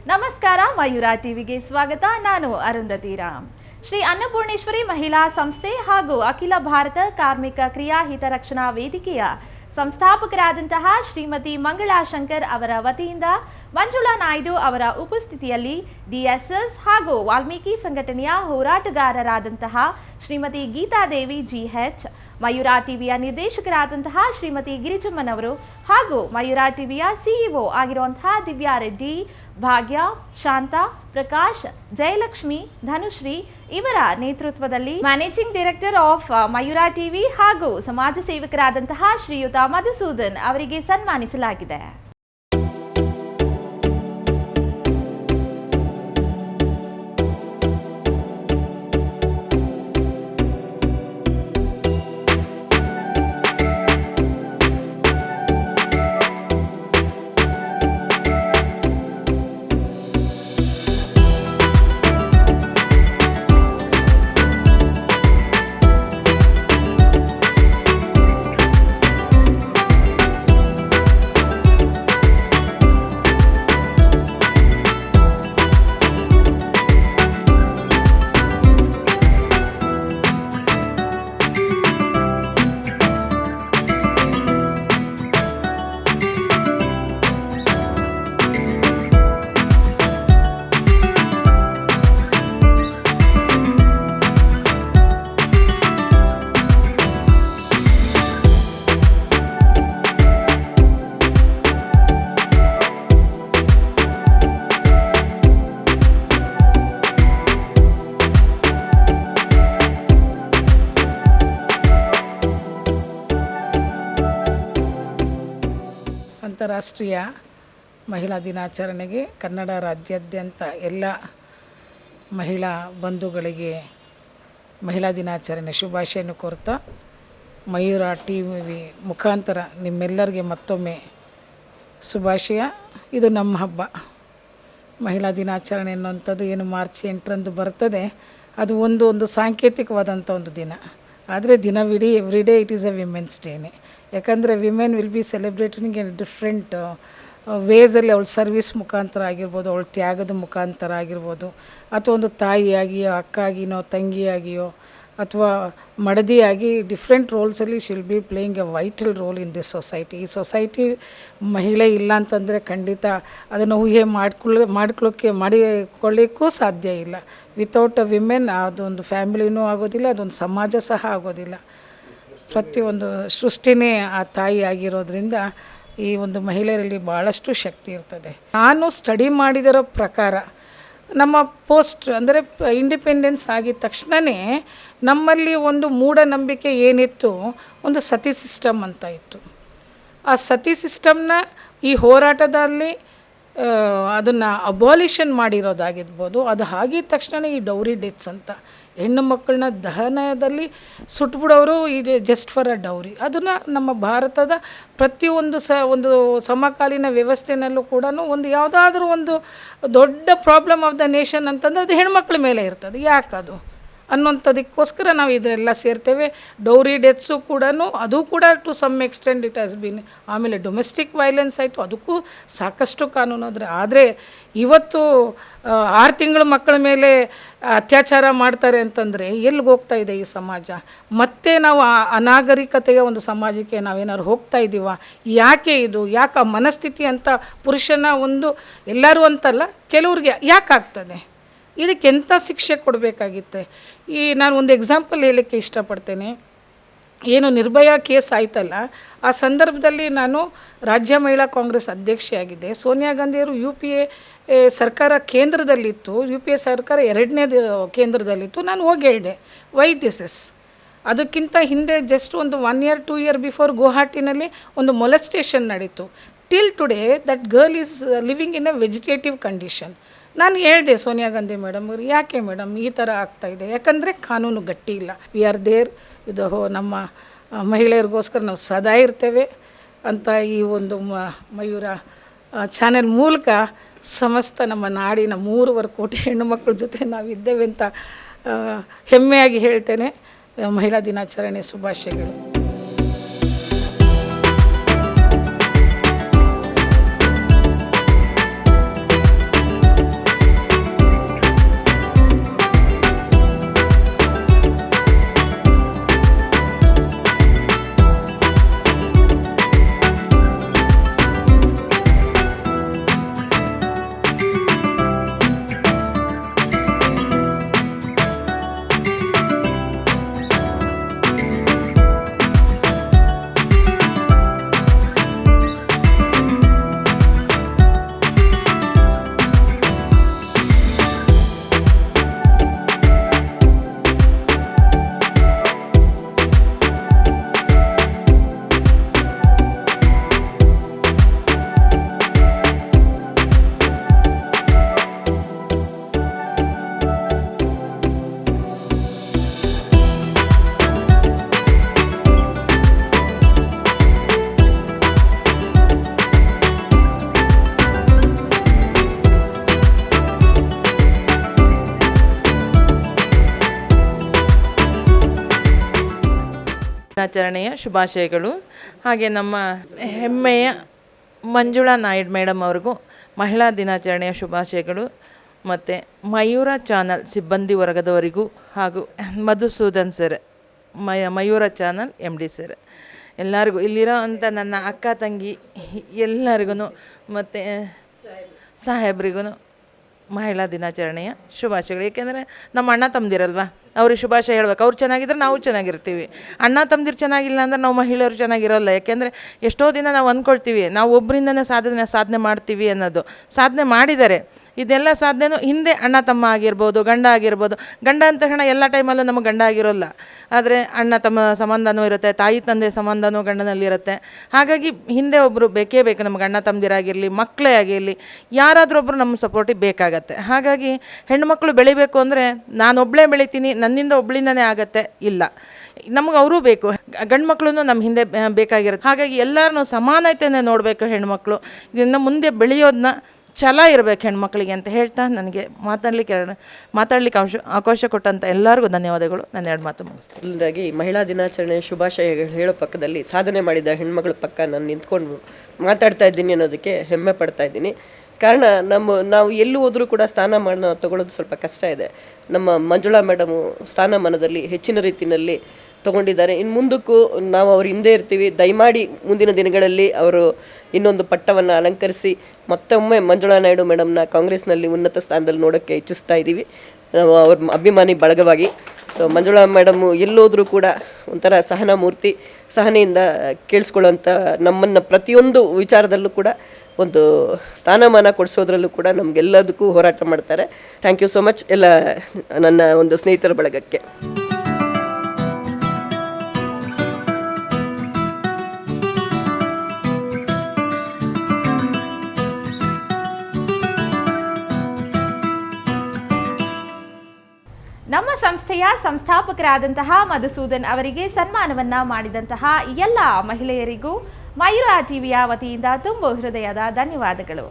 ನಮಸ್ಕಾರ, ಮಯೂರ ಟಿವಿಗೆ ಸ್ವಾಗತ. ನಾನು ಅರುಂಧತಿ ರಾಮ್. ಶ್ರೀ ಅನ್ನಪೂರ್ಣೇಶ್ವರಿ ಮಹಿಳಾ ಸಂಸ್ಥೆ ಹಾಗೂ ಅಖಿಲ ಭಾರತ ಕಾರ್ಮಿಕ ಕ್ರಿಯಾ ಹಿತರಕ್ಷಣಾ ವೇದಿಕೆಯ ಸಂಸ್ಥಾಪಕರಾದಂತಹ ಶ್ರೀಮತಿ ಮಂಗಳಾ ಶಂಕರ್ ಅವರ ವತಿಯಿಂದ ಮಂಜುಳಾ ನಾಯ್ಡು ಅವರ ಉಪಸ್ಥಿತಿಯಲ್ಲಿ ಡಿಎಸ್ಎಸ್ ಹಾಗೂ ವಾಲ್ಮೀಕಿ ಸಂಘಟನೆಯ ಹೋರಾಟಗಾರರಾದಂತಹ ಶ್ರೀಮತಿ ಗೀತಾದೇವಿ ಜಿಎಚ್, ಮಯೂರ ಟಿವಿಯ ನಿರ್ದೇಶಕರಾದಂತಹ ಶ್ರೀಮತಿ ಗಿರಿಜಮ್ಮನವರು ಹಾಗೂ ಮಯೂರ ಟಿವಿಯ ಸಿಇಒ ಆಗಿರುವಂತಹ ದಿವ್ಯಾ ರೆಡ್ಡಿ, ಭಾಗ್ಯ, ಶಾಂತ, ಪ್ರಕಾಶ್, ಜಯಲಕ್ಷ್ಮಿ, ಧನುಶ್ರೀ ಇವರ ನೇತೃತ್ವದಲ್ಲಿ managing director of Mayura TV ಹಾಗೂ ಸಮಾಜ ಸೇವಕರಾದಂತಹ ಶ್ರೀಯುತ ಮಧುಸೂದನ್ ಅವರಿಗೆ ಸನ್ಮಾನಿಸಲಾಗಿದೆ. ಅಂತಾರಾಷ್ಟ್ರೀಯ ಮಹಿಳಾ ದಿನಾಚರಣೆಗೆ ಕನ್ನಡ ರಾಜ್ಯಾದ್ಯಂತ ಎಲ್ಲ ಮಹಿಳಾ ಬಂಧುಗಳಿಗೆ ಮಹಿಳಾ ದಿನಾಚರಣೆ ಶುಭಾಶಯನ್ನು ಕೋರ್ತಾ ಮಯೂರ ಟಿವಿ ಮುಖಾಂತರ ನಿಮ್ಮೆಲ್ಲರಿಗೆ ಮತ್ತೊಮ್ಮೆ ಶುಭಾಶಯ. ಇದು ನಮ್ಮ ಹಬ್ಬ. ಮಹಿಳಾ ದಿನಾಚರಣೆ ಅನ್ನುವಂಥದ್ದು ಏನು ಮಾರ್ಚ್ 8ರಂದು ಬರ್ತದೆ, ಅದು ಒಂದು ಸಾಂಕೇತಿಕವಾದಂಥ ಒಂದು ದಿನ. ಆದರೆ ದಿನವಿಡೀ every day it is a women's ಡೇನೇ. ಯಾಕಂದರೆ women will be celebrating in different ವೇಸಲ್ಲಿ ಅವಳ ಸರ್ವಿಸ್ ಮುಖಾಂತರ ಆಗಿರ್ಬೋದು, ಅವಳ ತ್ಯಾಗದ ಮುಖಾಂತರ ಆಗಿರ್ಬೋದು, ಅಥವಾ ಒಂದು ತಾಯಿಯಾಗಿಯೋ, ಅಕ್ಕಾಗಿನೋ, ತಂಗಿಯಾಗಿಯೋ, ಅಥವಾ ಮಡದಿಯಾಗಿ ಡಿಫ್ರೆಂಟ್ ರೋಲ್ಸಲ್ಲಿ she'll be playing a vital role in this society. ಈ ಸೊಸೈಟಿ ಮಹಿಳೆ ಇಲ್ಲ ಅಂತಂದರೆ ಖಂಡಿತ ಅದನ್ನು ಊಹೆ ಮಾಡಿಕೊಳ್ಳಿಕ್ಕೂ ಸಾಧ್ಯ ಇಲ್ಲ. ವಿತೌಟ್ ಅ ವಿಮೆನ್ ಅದೊಂದು ಫ್ಯಾಮಿಲಿನೂ ಆಗೋದಿಲ್ಲ, ಅದೊಂದು ಸಮಾಜ ಸಹ ಆಗೋದಿಲ್ಲ. ಪ್ರತಿಯೊಂದು ಸೃಷ್ಟಿನೇ ಆ ತಾಯಿ ಆಗಿರೋದ್ರಿಂದ ಈ ಒಂದು ಮಹಿಳೆಯರಲ್ಲಿ ಭಾಳಷ್ಟು ಶಕ್ತಿ ಇರ್ತದೆ. ನಾನು ಸ್ಟಡಿ ಮಾಡಿದಿರೋ ಪ್ರಕಾರ ನಮ್ಮ ಅಂದರೆ ಇಂಡಿಪೆಂಡೆನ್ಸ್ ಆಗಿದ ತಕ್ಷಣವೇ ನಮ್ಮಲ್ಲಿ ಒಂದು ಮೂಢನಂಬಿಕೆ ಏನಿತ್ತು, ಒಂದು ಸತಿ ಸಿಸ್ಟಮ್ ಅಂತ ಇತ್ತು. ಆ ಸತಿ ಸಿಸ್ಟಮ್ನ ಈ ಹೋರಾಟದಲ್ಲಿ ಅದನ್ನು ಅಬಾಲಿಷನ್ ಮಾಡಿರೋದಾಗಿರ್ಬೋದು. ಅದು ಆಗಿದ ತಕ್ಷಣ ಈ ಡೌರಿ ಡೆತ್ಸ್ ಅಂತ ಹೆಣ್ಣು ಮಕ್ಕಳನ್ನ ದಹನದಲ್ಲಿ ಸುಟ್ಬಿಡೋರು ಇದು ಜಸ್ಟ್ ಫಾರ್ ಅ ಡೌರಿ. ಅದನ್ನು ನಮ್ಮ ಭಾರತದ ಪ್ರತಿಯೊಂದು ಒಂದು ಸಮಕಾಲೀನ ವ್ಯವಸ್ಥೆಯಲ್ಲೂ ಕೂಡ ಒಂದು ಯಾವುದಾದ್ರೂ ಒಂದು ದೊಡ್ಡ ಪ್ರಾಬ್ಲಮ್ ಆಫ್ ದ ನೇಷನ್ ಅಂತಂದರೆ ಅದು ಹೆಣ್ಮಕ್ಳ ಮೇಲೆ ಇರ್ತದೆ. ಯಾಕದು ಅನ್ನೋಂಥದಕ್ಕೋಸ್ಕರ ನಾವು ಇದೆಲ್ಲ ಸೇರ್ತೇವೆ. ಡೌರಿ ಡೆತ್ಸು ಕೂಡ ಅದು ಕೂಡ to some extend it has been. ಆಮೇಲೆ ಡೊಮೆಸ್ಟಿಕ್ ವೈಲೆನ್ಸ್ ಆಯಿತು, ಅದಕ್ಕೂ ಸಾಕಷ್ಟು ಕಾನೂನು. ಆದರೆ ಇವತ್ತು 6 ತಿಂಗಳ ಮಕ್ಕಳ ಮೇಲೆ ಅತ್ಯಾಚಾರ ಮಾಡ್ತಾರೆ ಅಂತಂದರೆ ಎಲ್ಲಿಗೆ ಹೋಗ್ತಾ ಇದೆ ಈ ಸಮಾಜ? ಮತ್ತೆ ನಾವು ಅನಾಗರಿಕತೆಯ ಒಂದು ಸಮಾಜಕ್ಕೆ ನಾವೇನಾದ್ರು ಹೋಗ್ತಾ ಇದ್ದೀವ? ಯಾಕೆ ಯಾಕೆ ಆ ಮನಸ್ಥಿತಿ ಅಂತ ಪುರುಷನ ಒಂದು ಎಲ್ಲರೂ ಅಂತಲ್ಲ, ಕೆಲವ್ರಿಗೆ ಯಾಕೆ ಆಗ್ತದೆ? ಇದಕ್ಕೆ ಎಂಥ ಶಿಕ್ಷೆ ಕೊಡಬೇಕಾಗಿತ್ತೆ? ನಾನು ಒಂದು ಎಕ್ಸಾಂಪಲ್ ಹೇಳೋಕ್ಕೆ ಇಷ್ಟಪಡ್ತೇನೆ. ಏನು ನಿರ್ಭಯಾ ಕೇಸ್ ಆಯ್ತಲ್ಲ, ಆ ಸಂದರ್ಭದಲ್ಲಿ ನಾನು ರಾಜ್ಯ ಮಹಿಳಾ ಕಾಂಗ್ರೆಸ್ ಅಧ್ಯಕ್ಷೆಯಾಗಿದ್ದೆ. ಸೋನಿಯಾ ಗಾಂಧಿಯವರು UPA ಸರ್ಕಾರ ಕೇಂದ್ರದಲ್ಲಿತ್ತು, UPA ಸರ್ಕಾರ 2ನೇ ಕೇಂದ್ರದಲ್ಲಿತ್ತು. ನಾನು ಹೋಗಿ ಹೇಳಿದೆ, ವೈ ದಿಸ್ ಇಸ್. ಅದಕ್ಕಿಂತ ಹಿಂದೆ ಜಸ್ಟ್ ಒಂದು 1 year 2 year ಬಿಫೋರ್ ಗುವಾಹಟಿನಲ್ಲಿ ಒಂದು ಮೊಲೆಸ್ಟೇಷನ್ ನಡೀತು. Till today that girl is living in a vegetative condition. ನಾನು ಹೇಳಿದೆ ಸೋನಿಯಾ ಗಾಂಧಿ ಮೇಡಮ್, ಯಾಕೆ ಮೇಡಮ್ ಈ ಥರ ಆಗ್ತಾಯಿದೆ? ಯಾಕಂದರೆ ಕಾನೂನು ಗಟ್ಟಿ ಇಲ್ಲ. ವಿ ಆರ್ ದೇರ್ ಇದು ನಮ್ಮ ಮಹಿಳೆಯರಿಗೋಸ್ಕರ ನಾವು ಸದಾ ಇರ್ತೇವೆ ಅಂತ ಈ ಒಂದು ಮಯೂರ ಚಾನೆಲ್ ಮೂಲಕ ಸಮಸ್ತ ನಮ್ಮ ನಾಡಿನ 3.25 ಕೋಟಿ ಹೆಣ್ಣುಮಕ್ಕಳ ಜೊತೆ ನಾವಿದ್ದೇವೆ ಅಂತ ಹೆಮ್ಮೆಯಾಗಿ ಹೇಳ್ತೇನೆ. ಮಹಿಳಾ ದಿನಾಚರಣೆ ಶುಭಾಶಯಗಳು. ದಿನಾಚರಣೆಯ ಶುಭಾಶಯಗಳು. ಹಾಗೆ ನಮ್ಮ ಹೆಮ್ಮೆಯ ಮಂಜುಳಾ ನಾಯ್ಡು ಮೇಡಮ್ ಅವ್ರಿಗೂ ಮಹಿಳಾ ದಿನಾಚರಣೆಯ ಶುಭಾಶಯಗಳು. ಮತ್ತು ಮಯೂರ ಚಾನಲ್ ಸಿಬ್ಬಂದಿ ವರ್ಗದವರಿಗೂ ಹಾಗೂ Madhusudan sir, Mayura channel MD sir, ಎಲ್ಲರಿಗೂ, ಇಲ್ಲಿರೋ ಅಂಥ ನನ್ನ ಅಕ್ಕ ತಂಗಿ ಎಲ್ಲರಿಗೂ ಮತ್ತು ಸಾಹೇಬ್ರಿಗೂ ಮಹಿಳಾ ದಿನಾಚರಣೆಯ ಶುಭಾಶಯಗಳು. ಏಕೆಂದರೆ ನಮ್ಮ ಅಣ್ಣ ತಮ್ಮದಿರಲ್ವ, ಅವ್ರಿಗೆ ಶುಭಾಶಯ ಹೇಳ್ಬೇಕು. ಅವ್ರು ಚೆನ್ನಾಗಿದ್ರೆ ನಾವು ಚೆನ್ನಾಗಿರ್ತೀವಿ. ಅಣ್ಣ ತಮ್ಮದಿರು ಚೆನ್ನಾಗಿಲ್ಲ ಅಂದ್ರೆ ನಾವು ಮಹಿಳೆಯರು ಚೆನ್ನಾಗಿರೋಲ್ಲ. ಯಾಕೆಂದರೆ ಎಷ್ಟೋ ದಿನ ನಾವು ಅಂದ್ಕೊಳ್ತೀವಿ ನಾವು ಒಬ್ಬರಿಂದನೇ ಸಾಧನೆ ಮಾಡ್ತೀವಿ ಅನ್ನೋದು. ಸಾಧನೆ ಮಾಡಿದ್ದಾರೆ. ಇದೆಲ್ಲ ಸಾಧನೆಯೂ ಹಿಂದೆ ಅಣ್ಣ ತಮ್ಮ ಆಗಿರ್ಬೋದು, ಗಂಡ ಆಗಿರ್ಬೋದು. ಗಂಡ ಅಂದ ತಕ್ಷಣ ಎಲ್ಲ ಟೈಮಲ್ಲೂ ನಮಗೆ ಗಂಡ ಆಗಿರೋಲ್ಲ. ಆದರೆ ಅಣ್ಣ ತಮ್ಮ ಸಂಬಂಧನೂ ಇರುತ್ತೆ, ತಾಯಿ ತಂದೆ ಸಂಬಂಧನೂ ಗಂಡನಲ್ಲಿರುತ್ತೆ. ಹಾಗಾಗಿ ಹಿಂದೆ ಒಬ್ಬರು ಬೇಕೇ ಬೇಕು, ನಮಗೆ ಅಣ್ಣ ತಮ್ಮದಿರಾಗಿರಲಿ, ಮಕ್ಕಳೇ ಆಗಿರಲಿ, ಯಾರಾದರೂ ಒಬ್ಬರು ನಮ್ಮ ಸಪೋರ್ಟಿಗೆ ಬೇಕಾಗತ್ತೆ. ಹಾಗಾಗಿ ಹೆಣ್ಣುಮಕ್ಕಳು ಬೆಳಿಬೇಕು ಅಂದರೆ ನಾನೊಬ್ಬಳೇ ಬೆಳಿತೀನಿ, ನನ್ನಿಂದ ಒಬ್ಬಳಿಂದನೇ ಆಗತ್ತೆ, ಇಲ್ಲ, ನಮಗೆ ಅವರೂ ಬೇಕು. ಗಂಡು ಮಕ್ಕಳು ನಮ್ಮ ಹಿಂದೆ ಬೇಕಾಗಿರುತ್ತೆ. ಹಾಗಾಗಿ ಎಲ್ಲರನ್ನೂ ಸಮಾನತೆಯೇ ನೋಡಬೇಕು ಹೆಣ್ಮಕ್ಳು. ಇನ್ನು ಮುಂದೆ ಬೆಳೆಯೋದನ್ನ ಛಲ ಇರಬೇಕು ಹೆಣ್ಮಕ್ಳಿಗೆ ಅಂತ ಹೇಳ್ತಾ ನನಗೆ ಮಾತಾಡಲಿಕ್ಕೆ ಅವಕಾಶ ಕೊಟ್ಟಂಥ ಎಲ್ಲರಿಗೂ ಧನ್ಯವಾದಗಳು. ನನ್ನ 2 ಮಾತು ಮುಗಿಸ್ತೀನಿ. ಮೊದಲಾಗಿ ಮಹಿಳಾ ದಿನಾಚರಣೆ ಶುಭಾಶಯಗಳು ಹೇಳೋ ಪಕ್ಕದಲ್ಲಿ ಸಾಧನೆ ಮಾಡಿದ ಹೆಣ್ಮಗಳ ಪಕ್ಕ ನಾನು ನಿಂತ್ಕೊಂಡು ಮಾತಾಡ್ತಾ ಇದ್ದೀನಿ ಅನ್ನೋದಕ್ಕೆ ಹೆಮ್ಮೆ ಪಡ್ತಾ ಇದ್ದೀನಿ. ಕಾರಣ ನಾವು ಎಲ್ಲೂ ಹೋದರೂ ಕೂಡ ಸ್ಥಾನಮಾನ ತಗೊಳ್ಳೋದು ಸ್ವಲ್ಪ ಕಷ್ಟ ಇದೆ. ನಮ್ಮ ಮಂಜುಳಾ ಮೇಡಮು ಸ್ಥಾನಮಾನದಲ್ಲಿ ಹೆಚ್ಚಿನ ರೀತಿಯಲ್ಲಿ ತಗೊಂಡಿದ್ದಾರೆ. ಇನ್ನು ಮುಂದಕ್ಕೂ ನಾವು ಅವ್ರ ಹಿಂದೆ ಇರ್ತೀವಿ. ದಯಮಾಡಿ ಮುಂದಿನ ದಿನಗಳಲ್ಲಿ ಅವರು ಇನ್ನೊಂದು ಪಟ್ಟವನ್ನು ಅಲಂಕರಿಸಿ ಮತ್ತೊಮ್ಮೆ ಮಂಜುಳಾ ನಾಯ್ಡು ಮೇಡಮ್ನ ಕಾಂಗ್ರೆಸ್ನಲ್ಲಿ ಉನ್ನತ ಸ್ಥಾನದಲ್ಲಿ ನೋಡೋಕ್ಕೆ ಇಚ್ಛಿಸ್ತಾ ಇದ್ದೀವಿ, ನಾವು ಅವ್ರ ಅಭಿಮಾನಿ ಬಳಗವಾಗಿ. ಸೊ ಮಂಜುಳಾ ಮೇಡಮು ಎಲ್ಲೋದ್ರೂ ಕೂಡ ಒಂಥರ ಸಹನಾಮೂರ್ತಿ, ಸಹನೆಯಿಂದ ಕೇಳಿಸ್ಕೊಳ್ಳೋಂಥ, ನಮ್ಮನ್ನು ಪ್ರತಿಯೊಂದು ವಿಚಾರದಲ್ಲೂ ಕೂಡ ಒಂದು ಸ್ಥಾನಮಾನ ಕೊಡಿಸೋದ್ರಲ್ಲೂ ಕೂಡ ನಮಗೆಲ್ಲದಕ್ಕೂ ಹೋರಾಟ ಮಾಡ್ತಾರೆ. ಥ್ಯಾಂಕ್ ಯು ಸೋ ಮಚ್ ಎಲ್ಲ ನನ್ನ ಒಂದು ಸ್ನೇಹಿತರ ಬಳಗಕ್ಕೆ. ನಮ್ಮ ಸಂಸ್ಥೆಯ ಸಂಸ್ಥಾಪಕರಾದಂತಹ ಮಧುಸೂದನ್ ಅವರಿಗೆ ಸನ್ಮಾನವನ್ನ ಮಾಡಿದಂತಹ ಎಲ್ಲ ಮಹಿಳೆಯರಿಗೂ ಮಯೂರ ಟಿವಿಯ ವತಿಯಿಂದ ತುಂಬು ಹೃದಯದ ಧನ್ಯವಾದಗಳು.